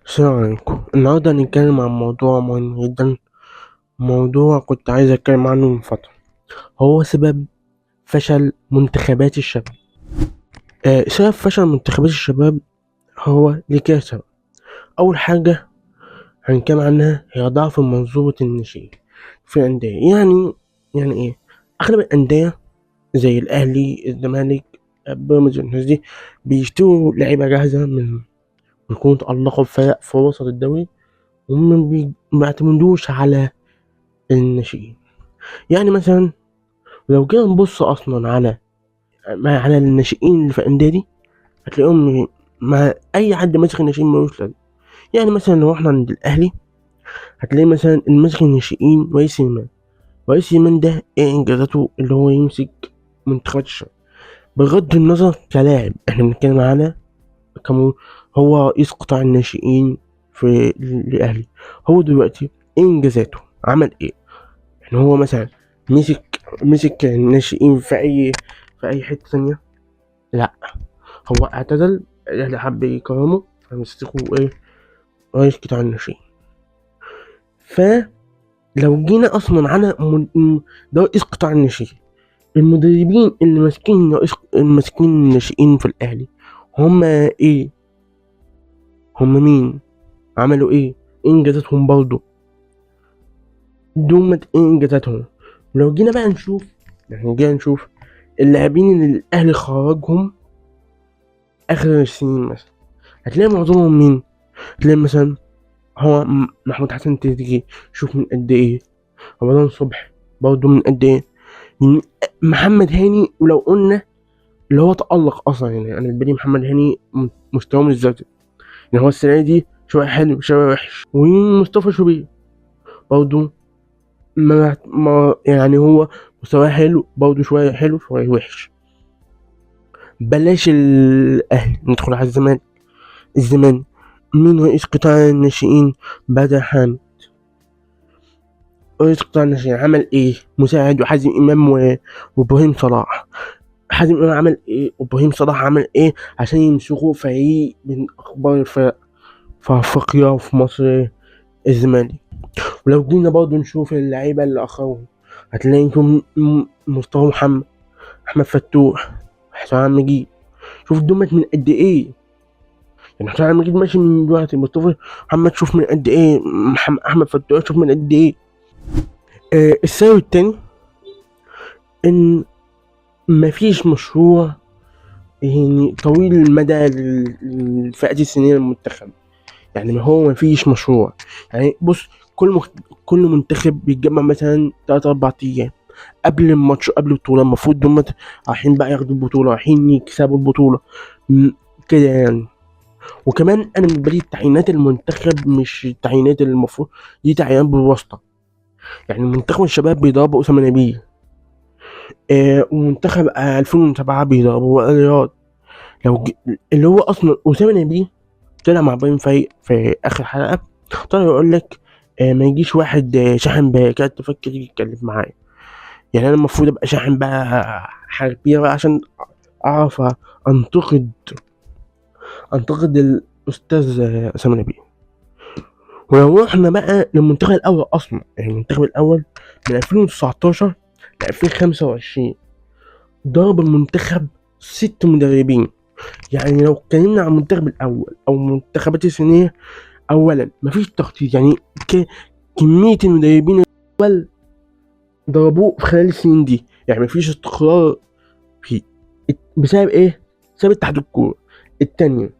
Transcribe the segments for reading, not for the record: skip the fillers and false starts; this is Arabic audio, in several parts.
السلام عليكم. النهاردة هنتكلم عن موضوع مهم جدا. موضوع كنت عايز أتكلم عنه من فترة، هو سبب فشل منتخبات الشباب. سبب فشل منتخبات الشباب هو لكذا سبب. أول حاجة هنتكلم عنها هي ضعف منظومة الناشئين في الأندية. يعني إيه؟ أغلب الأندية زي الأهلي، الزمالك، بيراميدز، الناس دي بيشتروا لعيبة جاهزة من بيكونوا تألقوا بفرق في وسط الدوري، وما بيعتمدوش على الناشئين. يعني مثلا لو جينا نبص اصلا على الناشئين اللي في الانديه دي، هتلاقيهم مع اي حد ماسك الناشئين ملوش لازمه. يعني مثلا لو احنا عند الاهلي هتلاقي مثلا اللي ماسك الناشئين رئيس يمان ده ايه انجازاته؟ اللي هو يمسك منتخبات الشباب. بغض النظر كلاعب، احنا بنتكلم على كم هو رئيس قطاع الناشئين في الاهلي. هو دلوقتي ايه انجازاته؟ عمل ايه؟ يعني هو مثلا مسك الناشئين في اي حته ثانيه؟ لا، هو اعتزل. الاهلي حب يكرمه فمسكه ايه؟ رئيس قطاع الناشئين. فلو جينا اصلا على ده رئيس قطاع الناشئين، المدربين اللي ماسكين الناشئين في الاهلي هم ايه؟ هم مين؟ عملوا ايه؟ إيه انجازاتهم برضه؟ دومت ايه انجازاتهم؟ لو جينا بقى نشوف، يعني جينا نشوف اللاعبين اللي الاهلي خرجهم اخر السنين مثلا، هتلاقي معظمهم مين؟ هتلاقي مثلا هو محمود حسن تريزيجيه، شوف من قد ايه. رمضان صبحي برضه من قد ايه. يعني محمد هاني، ولو قلنا اللي هو تألق اصلا، يعني انا بالنسبه لي محمد هاني مستواه مش ذاتي. يعني هو السنه دي شويه حلو شويه وحش. ومصطفى شوبير برضه ما يعني هو مستواه حلو برضه، شويه حلو شويه وحش. بلاش الاهلي، ندخل على الزمان. مين رئيس قطاع الناشئين؟ بدر حامد. رئيس قطاع الناشئين عمل ايه؟ مساعد. وحازم امام وابراهيم صلاح. حازم امام عمل ايه؟ وابراهيم صلاح عمل ايه عشان يمسكوا فريق من اكبر الفرق في افريقيا وفي مصر؟ الزمالك. ولو جينا برضه نشوف اللعيبه اللي اخرهم، هتلاقيكم مصطفى احمد فتوح، حسام مجيد. شوف دمت من قد ايه. يعني حسام مجيد ماشي من دلوقتي، مصطفى محمد شوف من قد ايه، احمد فتوح شوف من قد ايه. السبب التاني ان مفيش مشروع يعني طويل المدى لفئة السنين المنتخب. يعني ما هو مفيش مشروع. يعني بص، كل منتخب بيتجمع مثلا 3 4 أيام قبل الماتش، قبل البطولة. المفروض دول رايحين بقى ياخدوا البطولة، رايحين يكسبوا البطولة كده يعني. وكمان أنا بالنسبة لي تعيينات المنتخب مش التعيينات اللي المفروض، دي تعيينات بالواسطة. يعني منتخب الشباب بيضربوا أسامة نبيه، ومنتخب 2007 بيضربوا الرياض. اللي هو أصلا أسامة نبيه طلع مع ابراهيم فايق في اخر حلقه، طلع يقول لك ما يجيش واحد شاحن بكارت تفكر يجي يتكلم معايا. يعني انا المفروض ابقى شاحن بقى حاجه كبيره عشان اعرف انتقد الاستاذ اسامه نبيل. ولو رحنا بقى للمنتخب الاول اصلا، يعني المنتخب الاول من 2019 ل 2025 ضرب المنتخب 6 مدربين. يعني لو اتكلمنا عن المنتخب الاول او منتخبات السنيه، اولا مفيش تخطيط. يعني كمية المدربين الأول ضربوه في خلال السنين دي، يعني مفيش استقرار فيه. بسبب ايه؟ بسبب اتحاد الكورة. التانية،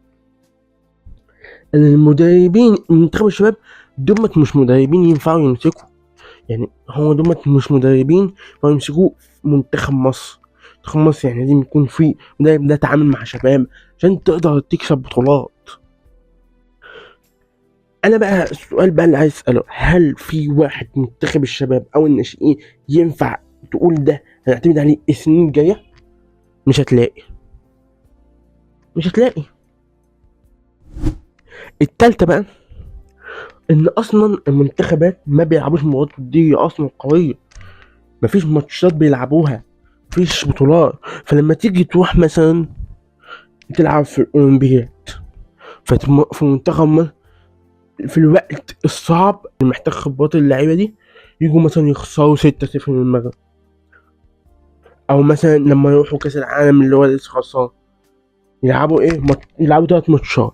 ان المدربين منتخب الشباب دمت مش مدربين ينفعوا يمسكوا. يعني هو دمت مش مدربين يمسكوا منتخب مصر. منتخب مصر يعني لازم يكون في مدرب ده تعامل مع شباب عشان تقدر تكسب بطولات. انا بقى السؤال بقى اللي عايز اساله، هل في واحد منتخب الشباب او الناشئين ينفع تقول ده هنعتمد عليه السنين الجايه؟ مش هتلاقي. التالتة بقى ان اصلا المنتخبات ما بيلعبوش مباريات ودية اصلا قويه، مفيش ماتشات بيلعبوها، مفيش بطولات. فلما تيجي تروح مثلا تلعب في الاولمبياد في منتخب في الوقت الصعب اللي محتاج خبرات اللعيبه دي يجوا مثلا يخسروا 6-0 من المغرب، او مثلا لما يروحوا كاس العالم اللي هو لسه خسران يلعبوا ايه يلعبوا 3 ماتشات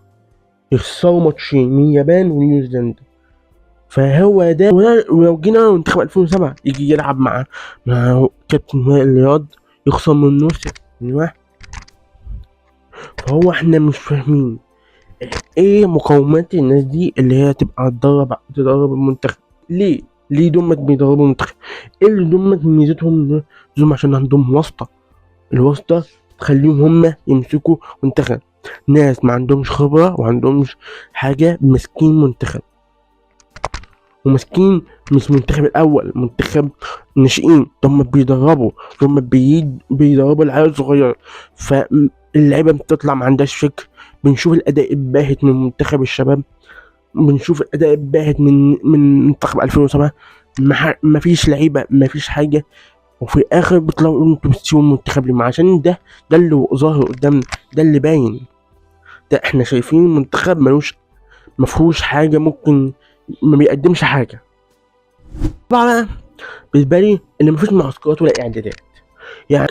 يخسروا ماتشين من اليابان ونيوزيلندا. فهو ده. ولو جينا منتخب 2007 يجي يلعب مع كابتن وائل رياض يخسر منه 6-1. فهو احنا مش فاهمين ايه مقومات الناس دي اللي هي تبقى تدرب المنتخب. ليه دول بيدربوا المنتخب؟ ايه اللي دول ميزتهم دول؟ عشان عندهم واسطة. الواسطة تخليهم هم يمسكوا منتخب، ناس ما عندهمش خبرة وعندهمش حاجة، مسكين منتخب ومسكين مش منتخب الأول، منتخب ناشئين. هم بيدربوا، هم بيدربوا العيال الصغيرة، فاللعيبة بتطلع ما عندهاش فكر. بنشوف الأداء الباهت من منتخب الشباب، بنشوف الأداء الباهت من منتخب 2007. ما فيش لعيبة، ما فيش حاجة، وفي الآخر بيطلعوا انتوا بتسيبوا المنتخب ليه؟ عشان ده اللي ظاهر قدامنا، ده اللي باين. ده احنا شايفين منتخب مفهوش حاجة، ممكن ما بيقدمش حاجة. طبعا بالنسبة لي ان مفيش معسكرات ولا اعدادات. يعني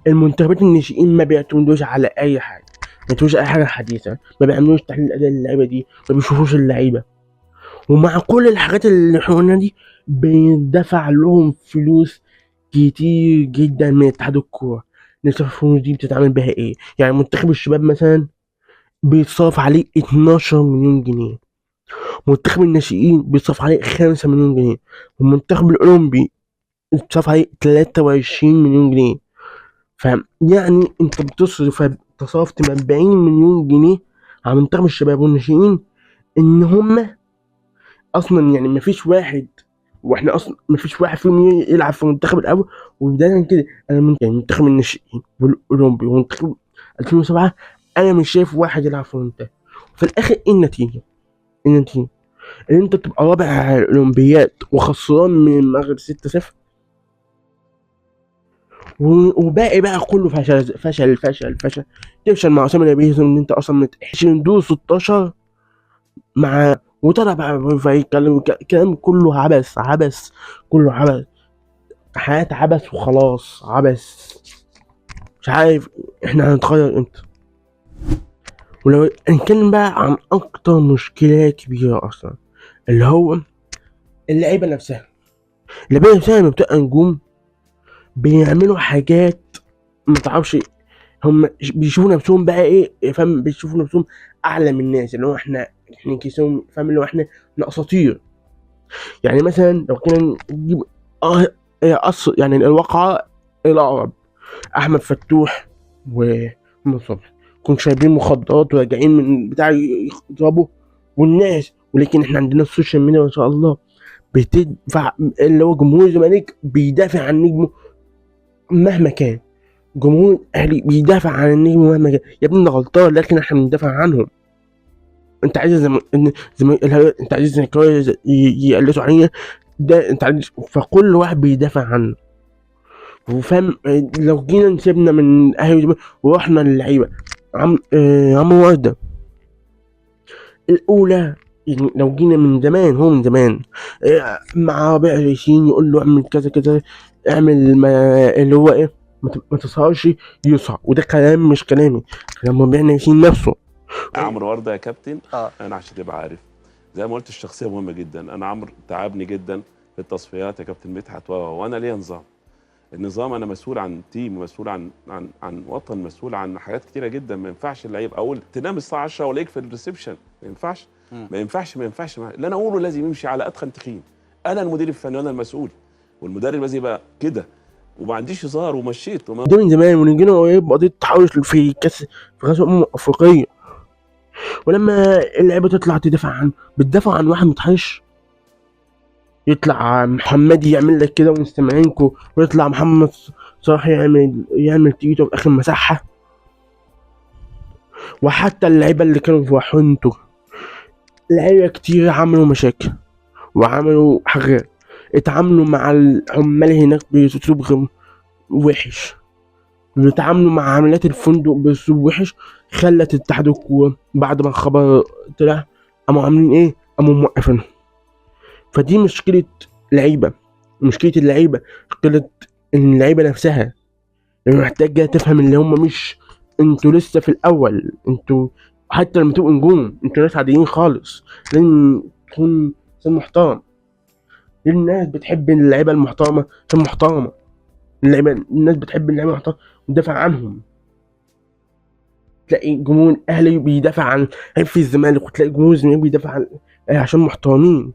المنتخبات الناشئين ما بيعتمدوش على اي حاجة، ما بيعتمدوش اي حاجة حديثة، ما بيعملوش تحليل اداء اللعيبة دي، ما بيشوفوش اللعيبة. ومع كل الحاجات اللي احنا قلنا دي بيدفع لهم فلوس كتير جدا من اتحاد الكورة. نصرف الفلوس دي بتتعمل بها ايه؟ يعني منتخب الشباب مثلا بيتصرف عليه 12 مليون جنيه، منتخب الناشئين بيتصرف عليه 5 مليون جنيه، والمنتخب الأولمبي بيتصرف عليه 23 مليون جنيه. فيعني انت صرفت 40 مليون جنيه على منتخب الشباب والناشئين، ان هم اصلا يعني مفيش واحد، واحنا اصلا مفيش واحد فيهم يلعب في المنتخب الاول. وبداية كده انا يعني منتخب الناشئين والاولمبي ومنتخب 2007 انا مش شايف واحد يلعب في المنتخب. في الاخر ايه النتيجه؟ ان انت تبقى رابع على الاولمبياد وخسران من المغرب 6-0، وباقي بقى كله فشل فشل فشل فشل. تفشل مع اسامه نبيه ان انت اصلا متأهلش من دور 16 مع، وطلع بقى فيتكلم كلام كله عبث كله عبث، حياة عبث وخلاص، عبث. مش عارف احنا هنتغير امتى. ولو نتكلم بقى عن اكتر مشكلة كبيرة اصلا، اللي هو اللعيبة نفسها لما بتبقى نجوم بيعملوا حاجات ما تعرفش. هم بيشوفوا نفسهم بقى ايه، فاهم؟ بيشوفوا نفسهم اعلى من الناس، اللي هو احنا كيسهم، فاهم؟ اللي هو احنا اساطير. يعني مثلا لو كنا نجيب يعني الواقعة الاقرب، احمد فتوح ومحمد صبحي كنت شايبين مخدرات وراجعين من بتاع يضربوا والناس، ولكن احنا عندنا السوشيال ميديا ما شاء الله بتدفع، اللي هو جمهور الزمالك بيدافع عن نجمه مهما كان، جمهور الاهلي بيدافع عن النجم مهما كان. يا ابني ده غلطان، لكن احنا بندافع عنهم. انت عايز انت عايز الزمالكاويه يقلسوا علينا؟ ده انت عايز، فكل واحد بيدافع عنه. وفاهم؟ لو جينا نسيبنا من اهلي ورحنا للعيبه، عمرو ورده الاولى، يعني لو جينا من زمان، هو من زمان مع ربيع ياسين يقول له اعمل كذا كذا، اعمل ما اللي هو ايه، ما تسهرش يسهر. وده كلام مش كلامي، كلام ربيع ياسين نفسه. عمرو ورده يا كابتن، انا عشان تبقى عارف زي ما قلت الشخصيه مهمه جدا. انا عمرو تعبني جدا في التصفيات يا كابتن مدحت، وانا ليا نظام. النظام انا مسؤول عن تيم، مسؤول عن وطن، مسؤول عن حاجات كتيره جدا. ما ينفعش اللعيب اقول تنام الساعه 10 ولا يكفي الريسبشن، ما ينفعش. ما ينفعش اللي انا اقوله لازم يمشي على اتخن تخين. انا المدير الفني وانا المسؤول، والمدرب لازم يبقى كده، وما عنديش هزار ومشيت ده من زمان. ونجينا قريب قضيه تحول في كاس افريقيه، ولما اللعيبه تطلع تدافع بتدافع عن واحد متحش، يطلع محمدي يعمل لك كده ومستمعينكم، ويطلع محمد صلاح يعمل تيتو في اخر مساحه. وحتى اللعيبه اللي كانوا في وحنته، لعيبه كتير عملوا مشاكل وعملوا حاجات، اتعاملوا مع العمال هناك باسلوب وحش، بيتعاملوا مع عمليات الفندق باسلوب وحش. خلت اتحاد الكوره بعد ما الخبر طلع قاموا عاملين ايه؟ قاموا موقفينهم. فدي مشكلة لعيبة، مشكلة اللعيبة، مشكلة إن اللعيبة نفسها اللي محتاجة تفهم اللي هم مش انتوا لسه في الأول، انتوا حتى لما تبقوا نجوم انتوا ناس عاديين خالص، لازم تكون إنسان محترم. لأن الناس بتحب اللعيبة المحترمة، المحترمة الناس بتحب اللعيبة المحترمة وتدافع عنهم. تلاقي جمهور الأهلي بيدافع عن في الزمالك، وتلاقي جمهور الزمالك بيدافع عن عشان محترمين.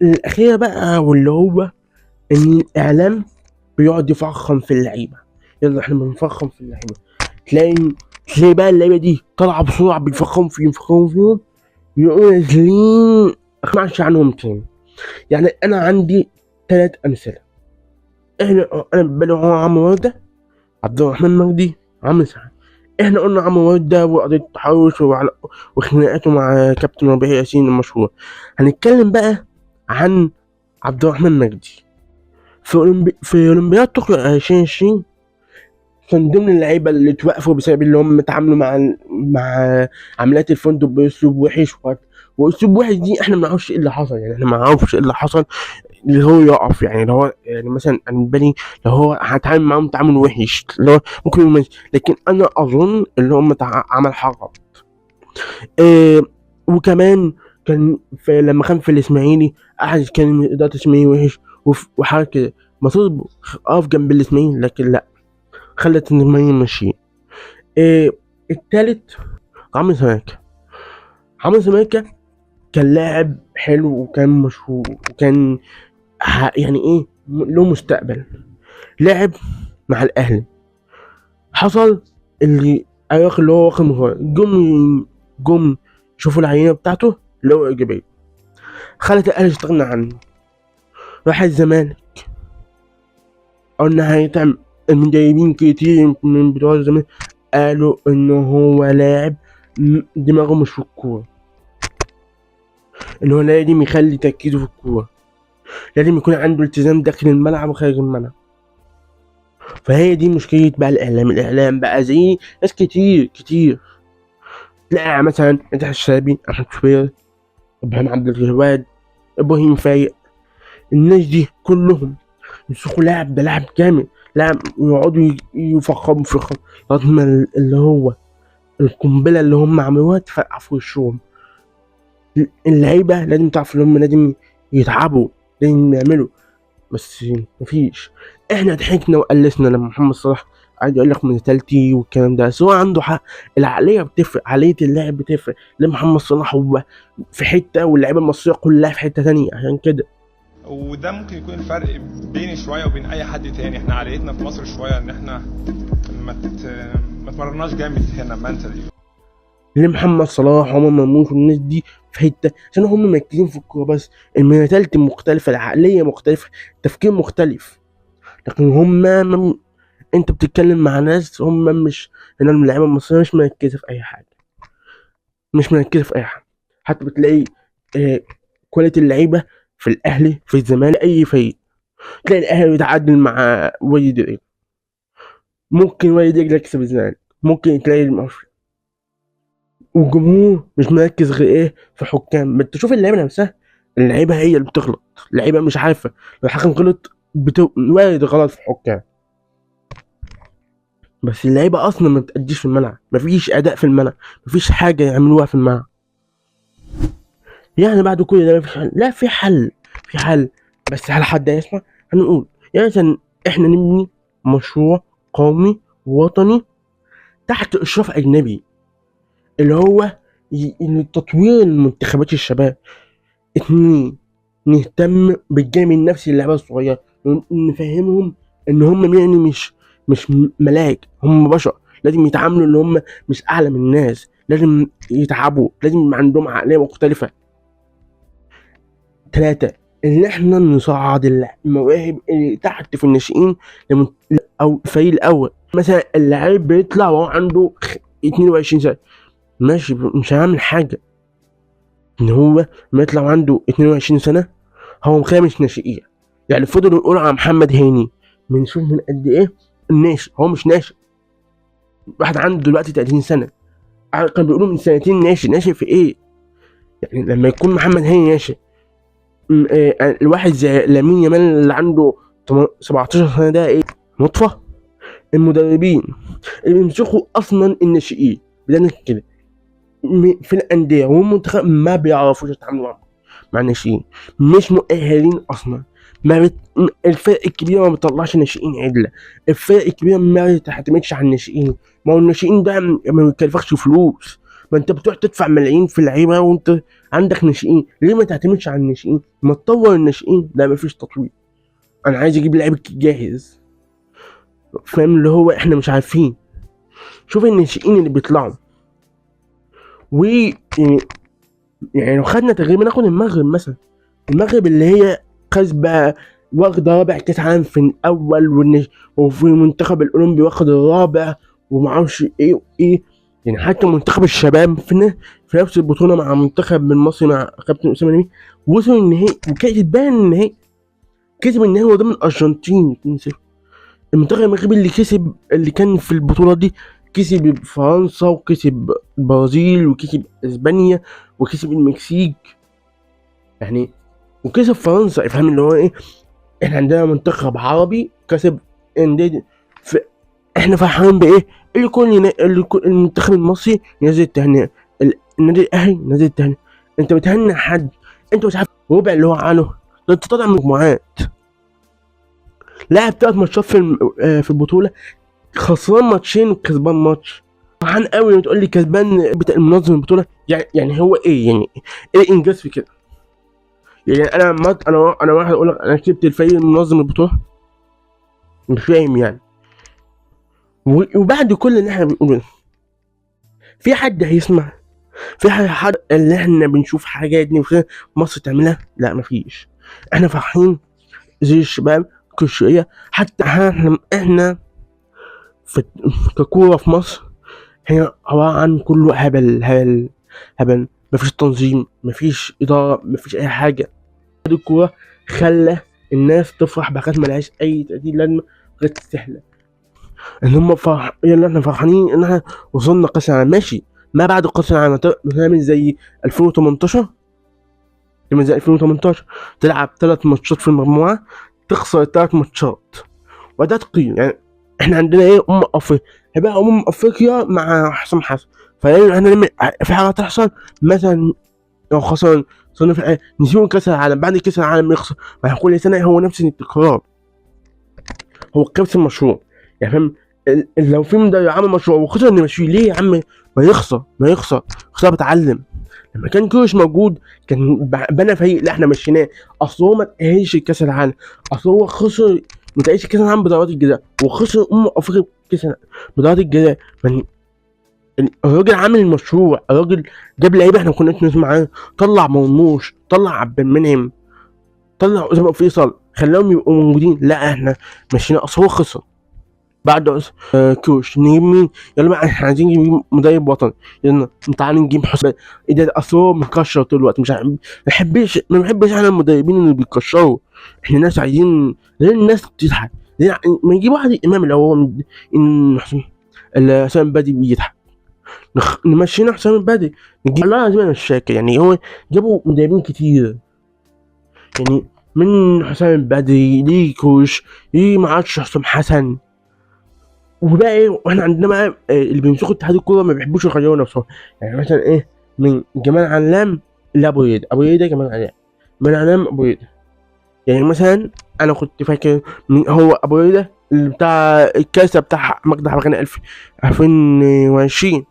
الأخيرة بقى واللي هو إن الإعلام بيقعد يفخم في اللعيبة، يلا إحنا بنفخم في اللعيبة. تلاقي بقى اللعيبة دي طالعة بسرعة بيفخموا فيهم يقولوا نازلين أسمعش عنهم تاني. يعني أنا عندي 3 أمثلة. أنا بالي هو عمرو وردة، عبد الرحمن مجدي، عمرو سعد. احنا قلنا عمرو وردة وقضية التحرش وخناقاته مع كابتن ربيع ياسين المشهور. هنتكلم بقى عن عبد الرحمن مجدي. في أولمبياد طوكيو 2020 كان ضمن اللعيبة اللي اتوقفوا بسبب اللي هم اتعاملوا مع عمليات الفندق بأسلوب وحش. وأسلوب وحش دي احنا ما نعرفش ايه اللي حصل، يعني احنا ما نعرفش ايه اللي حصل اللي هو يقف. يعني اللي هو يعني مثلا انا بالي لو هو هتعامل معاهم تعامل وحش اللي هو ممكن يمشي، لكن انا اظن اللي هم عمل حاجه غلط. وكمان كان لما كان في الاسماعيلي قعد يتكلم من اداره الاسماعيلي وحش وحاجه كده. المفروض اقف جنب الاسماعيلي، لكن لا، خلت الاسماعيلي ماشي. التالت عمرو سماكه كان لاعب حلو وكان مشهور وكان يعني ايه له مستقبل. لعب مع الاهلي، حصل اللي اياك اللي هو واخد جم شوفوا العينه بتاعته اللي هو ايجابيه، خلت الاهلي يستغنى عنه. راح الزمالك، قلنا هيتعمل المدربين كتير من بتوع الزمالك قالوا انه هو لاعب دماغه مش في الكوره، ان هو لازم يخلي تركيزه في الكوره، لازم يكون عنده التزام داخل الملعب وخارج الملعب. فهي دي مشكلة بقى الإعلام بقى زي ناس كتير تلاقي مثلا مدحت الشلبي، أحمد شوبير، إبراهيم عبد الجواد، إبراهيم فايق. الناس دي كلهم يمسكوا لاعب، ده لاعب جامد، لاعب يقعدوا يفخموا في لغاية ما اللي هو القنبلة اللي هم عملوها تفرقع في وشهم. اللعيبة لازم تعرف إن هم لازم يتعبوا، لازم يعملوا، بس مفيش. احنا ضحكنا وقلسنا لما محمد صلاح قاعد يقول لك منتاليتي والكلام ده، بس هو عنده حق. العقليه بتفرق، عقليه اللاعب بتفرق. لان محمد صلاح هو في حته واللعيبه المصريه كلها في حته تانية، عشان كده. وده ممكن يكون الفرق بيني شويه وبين اي حد تاني. احنا عقليتنا في مصر شويه ان احنا ما تمرناش جامد هنا منتالي. ليه محمد صلاح وعمر مرموش والناس دي في حته عشان هم مركزين في الكوره بس. المنتاليتي مختلفه، العقليه مختلفه، التفكير مختلف. لكن هم انت بتتكلم مع ناس هم مش هنا، اللعيبه المصريه مش مركزه في اي حاجه، حتى بتلاقي كواليتي اللعيبه في الاهلي، في الزمالك، اي فريق تلاقي الاهلي يتعادل مع وادي دجله، ممكن وادي دجله يكسب الزمالك، ممكن تلاقي المصري، والجمهور مش مركز غير ايه في حكام. انت تشوف اللعيبه نفسها، اللعيبه هي اللي بتغلط، اللعيبه مش عارفه لو الحكم غلط وارد غلط في حكام، بس اللعيبه اصلا ما بتأديش في الملعب، مفيش اداء في الملعب، مفيش حاجه يعملوها في الملعب. يعني بعد كل ده مفيش حل؟ لا، في حل بس على حد يسمع هنقول يعني مثلا احنا نبني مشروع قومي وطني تحت اشراف اجنبي، اللي هو تطوير المنتخبات الشباب. 2، نهتم بالجانب النفسي للعيبه الصغيره، نفهمهم ان هم يعني مش ملاك، هم بشر، لازم يتعاملوا ان هم مش اعلى من الناس، لازم يتعبوا، لازم يبقى عندهم عقليه مختلفه. 3، ان احنا نصعد المواهب اللي تحت في الناشئين او الفريق الاول. مثلا اللعيب بيطلع وهو عنده 22 سنه، ماشي، مش هيعمل حاجه. ان هو ما يطلع عنده 22 سنه هو مخامش ناشئيه. يعني فضلوا يقولوا على محمد هاني من شوف من قد ايه الناشئ، هو مش ناشئ، واحد عنده دلوقتي 30 سنه كانوا بيقولوا من سنتين ناشئ في ايه؟ يعني لما يكون محمد هاني ناشئ، الواحد زي لامين يامال اللي عنده 17 سنه ده ايه؟ نطفه. المدربين اللي بيمسكوا اصلا الناشئين بدنا كده في الانديه والمنتخب ما بيعرفوش يتعاملوا مع الناشئين، مش مؤهلين اصلا. الفرق الكبيره ما بتطلعش ناشئين عدله، الفرق الكبيره ما بتعتمدش على الناشئين. ما هو الناشئين ده ما بيكلفكش فلوس، ما انت بتروح تدفع ملايين في اللعيبه وانت عندك ناشئين. ليه ما تعتمدش على الناشئين؟ ما تطور الناشئين. لا مفيش تطوير. انا عايز اجيب لعيب جاهز، فاهم؟ اللي هو احنا مش عارفين. شوف الناشئين اللي بيطلعوا. يعني لو خدنا تقريبا ناخد المغرب مثلا، المغرب اللي هي كسبة واخدة رابع كاس عالم في الأول، وفي المنتخب الأولمبي واخد الرابع ومعرفش إيه وإيه. يعني حتى منتخب الشباب في نفس البطولة مع منتخب المصري مع كابتن أسامة نبيل وصلوا النهائي وكسبان النهائي. كسب النهائي قدام الأرجنتين. المنتخب المغربي اللي كان في البطولة دي كسب فرنسا وكسب البرازيل وكسب اسبانيا وكسب المكسيك يعني، وكسب فرنسا. فاهم اللي هو ايه؟ احنا عندنا منتخب عربي كسب انديه. احنا فرحانين بايه؟ اللي كل المنتخب المصري ينزل التهنئه، النادي الاهلي نزل التهنئه. انت بتهنئ حد انت مش عارف ربع اللي هو عنه ده، انت طالع من مجموعات، لاعب 3 ماتشات في البطوله، خسران ماتشين وكسبان ماتش. فرحان قوي لما تقول لي كسبان منظم البطوله. يعني هو ايه؟ يعني ايه الانجاز في كده؟ يعني انا واحد اقول لك انا كسبت الفريق منظم البطوله، مش فاهم يعني. وبعد كل اللي احنا بنقوله في حد هيسمع؟ في حد اللي احنا بنشوف حاجات دي مصر تعملها؟ لا مفيش. احنا فرحين زي الشباب كل شويه. حتى احنا ككورة في مصر هي عبارة عن كله هبل. مفيش تنظيم، مفيش إدارة، مفيش أي حاجة. الكورة خلى الناس تفرح بحاجات ملهاش أي تأثير لازمة غير تستحلى. إن هم يلا إحنا فرحانين إن إحنا وصلنا كأس العالم، ماشي. ما بعد كأس العالم نعمل زي 2018. تلعب 3 ماتشات في المجموعة، تخسر 3 ماتشات وده تقييم. يعني احنا عندنا ايه؟ افريقيا هيبقى افريقيا مع حسام حسن. فاحنا في حاجه تحصل مثلا لو خسرنا في نسيبه كاس العالم، بعد كاس العالم يخسر، كل سنه هو نفس التكرار. هو كبس المشروع يعني، فاهم؟ لو في مدرب عمل مشروع وخسر نمشيه ليه يا عم؟ ما يخسر بتعلم. لما كان كروش موجود كان بنى فريق. لا احنا مشيناه، اصل هو ما تأهلش كاس العالم، اصل هو خسر متأهلش كاس العالم بضربات الجزاء، وخسر افريقيا كاس بضربات الجزاء. الراجل عامل المشروع، الراجل جاب لعيبه احنا ما كناش نسمع عنها، طلع مرموش، طلع عبد المنعم، طلع اسامه فيصل، خلاهم يبقوا موجودين. لا احنا مشينا، اصل هو خسر. بعد كوش نجيب مين؟ يلا بقى احنا عايزين نجيب مدرب وطني، يلا تعالى نجيب حسام. ايه ده؟ اصل هو مكشر طول الوقت، مش ما بحبش احنا المدربين اللي بيكشروا. احنا ناس عايزين ليه الناس تضحك، ما نجيب واحد امام اللي هو حسام بدري بيضحك، نمشينا حسام بدري، نجيب الله العظيم انا مش فاكر. يعني هو جابوا مدربين كتير يعني، من حسام بدري ليكوش ما عادش حسام حسن. وبقى ايه؟ واحنا عندنا بقى اللي بيمسكوا اتحاد الكوره ما بيحبوش يغيروا نفسهم. يعني مثلا ايه؟ من جمال علام لابو يدا جمال علام ابو يدا. يعني مثلا انا كنت فاكر هو ابو يدا اللي بتاع الكاسه بتاع مجدي حبغاني 2020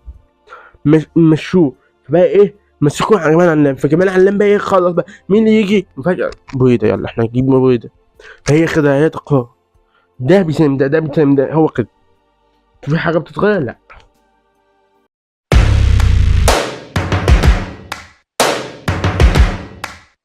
مشوه. فبقى ايه؟ مسكوه على جمال علام. فجمال علام بقى ايه؟ خلاص بقى مين اللي يجي؟ فجأة ابو يدا، يلا احنا نجيب ابو يدا. فهي خدعات قرار، ده بيسلم ده بيسلم ده، هو كده. في حاجه بتتغير؟ لا.